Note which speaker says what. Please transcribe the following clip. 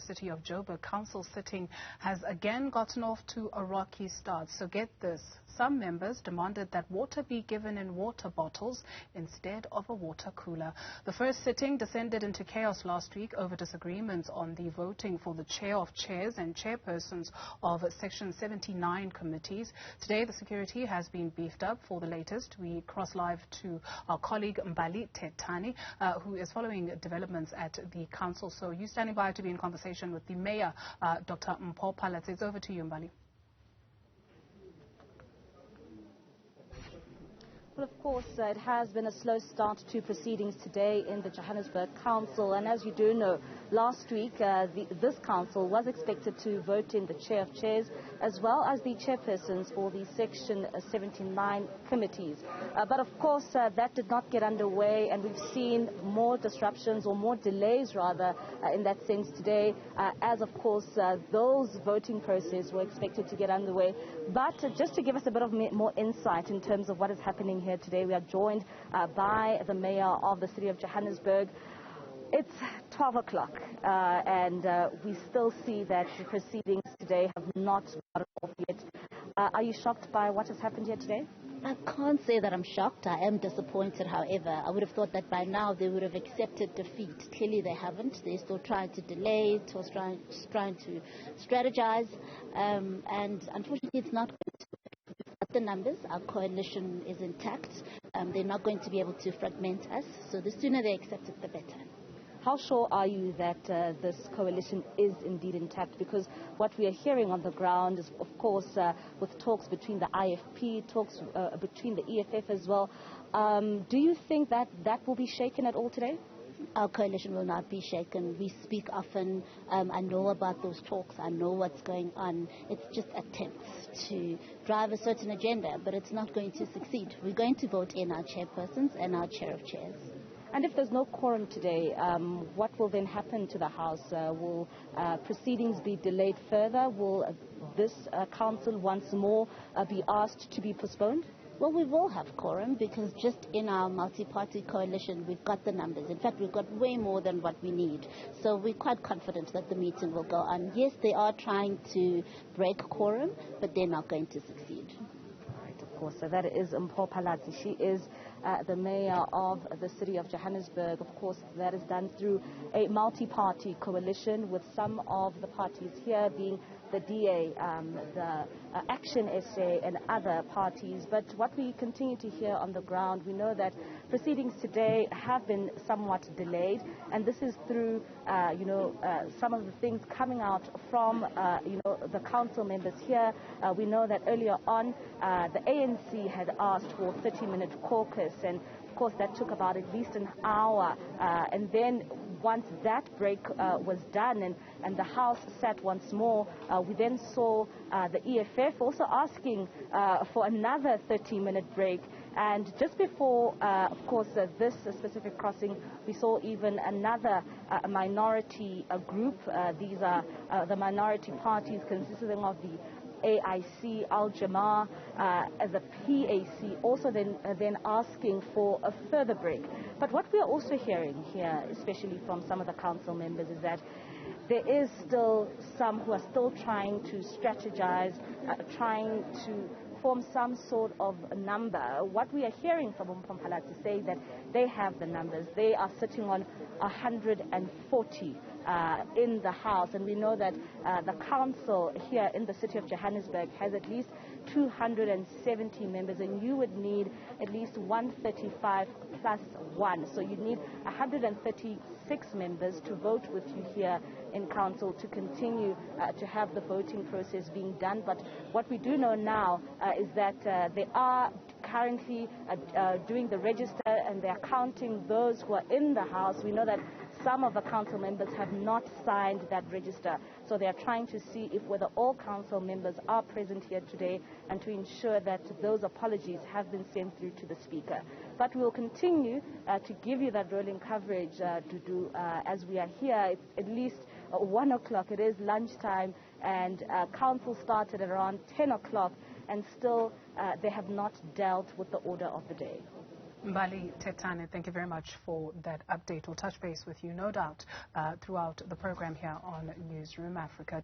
Speaker 1: City of Joburg Council sitting has again gotten off to a rocky start. So get this, some members demanded that water be given in water bottles instead of a water cooler. The first sitting descended into chaos last week over disagreements on the voting for the chair of chairs and chairpersons of Section 79 committees. Today, the security has been beefed up. For the latest, we cross live to our colleague Mbali Thethani, who is following developments at the council. So you standing by to be in conversation with the mayor, Dr. Mbali. It's over to you, Mbali.
Speaker 2: Well, of course, it has been a slow start to proceedings today in the Johannesburg Council. And as you do know, last week, this council was expected to vote in the chair of chairs as well as the chairpersons for the Section 79 committees. But of course, that did not get underway, and we've seen more disruptions, or more delays rather, in that sense today, as of course those voting processes were expected to get underway. But just to give us a bit of more insight in terms of what is happening here today, we are joined by the mayor of the City of Johannesburg. It's 12 o'clock and we still see that the proceedings today have not started off yet. Are you shocked by what has happened here today?
Speaker 3: I can't say that I'm shocked. I am disappointed, however. I would have thought that by now they would have accepted defeat. Clearly they haven't. They're still trying to delay, still trying to strategize, and unfortunately it's not going to. The numbers, our coalition is intact. They're not going to be able to fragment us, so the sooner they accept it, the better.
Speaker 2: How sure are you that this coalition is indeed intact? Because what we are hearing on the ground is, of course, with talks between the IFP, talks between the EFF as well. Do you think that will be shaken at all today?
Speaker 3: Our coalition will not be shaken. We speak often. I know about those talks. I know what's going on. It's just attempts to drive a certain agenda, but it's not going to succeed. We're going to vote in our chairpersons and our chair of chairs.
Speaker 2: And if there's no quorum today, what will then happen to the House? Will proceedings be delayed further? Will this council once more be asked to be postponed?
Speaker 3: Well, we will have quorum because just in our multi-party coalition, we've got the numbers. In fact, we've got way more than what we need. So we're quite confident that the meeting will go on. Yes, they are trying to break quorum, but they're not going to succeed.
Speaker 2: Right, of course. So that is Mbali. She is the mayor of the City of Johannesburg. Of course, that is done through a multi-party coalition with some of the parties here being the DA, the Action SA and other parties. But what we continue to hear on the ground, we know that proceedings today have been somewhat delayed, and this is through, some of the things coming out from, the council members here. We know that earlier on, the ANC had asked for a 30-minute caucus, and of course that took about at least an hour, and then once that break was done and the House sat once more, we then saw the EFF also asking for another 30-minute break. And just before, of course, this specific crossing, we saw even another minority group. These are the minority parties consisting of the AIC, Al-Jamaa, the PAC, also then asking for a further break. But what we are also hearing here, especially from some of the council members, is that there is still some who are still trying to strategize, trying to form some sort of a number. What we are hearing from Mbali to say that they have the numbers. They are sitting on 140 in the House, and we know that the council here in the City of Johannesburg has at least 270 members, and you would need at least 135 plus 1. So you need 136 members to vote with you here in council to continue to have the voting process being done. But what we do know now is that they are currently doing the register, and they are counting those who are in the House. We know that some of the council members have not signed that register, so they are trying to see if whether all council members are present here today, and to ensure that those apologies have been sent through to the Speaker. But we will continue to give you that rolling coverage as we are here. It's at least 1 o'clock. It is lunchtime, and council started at around 10 o'clock, and still they have not dealt with the order of the day.
Speaker 1: Mbali Thethani, thank you very much for that update. We'll touch base with you, no doubt, throughout the program here on Newzroom Afrika.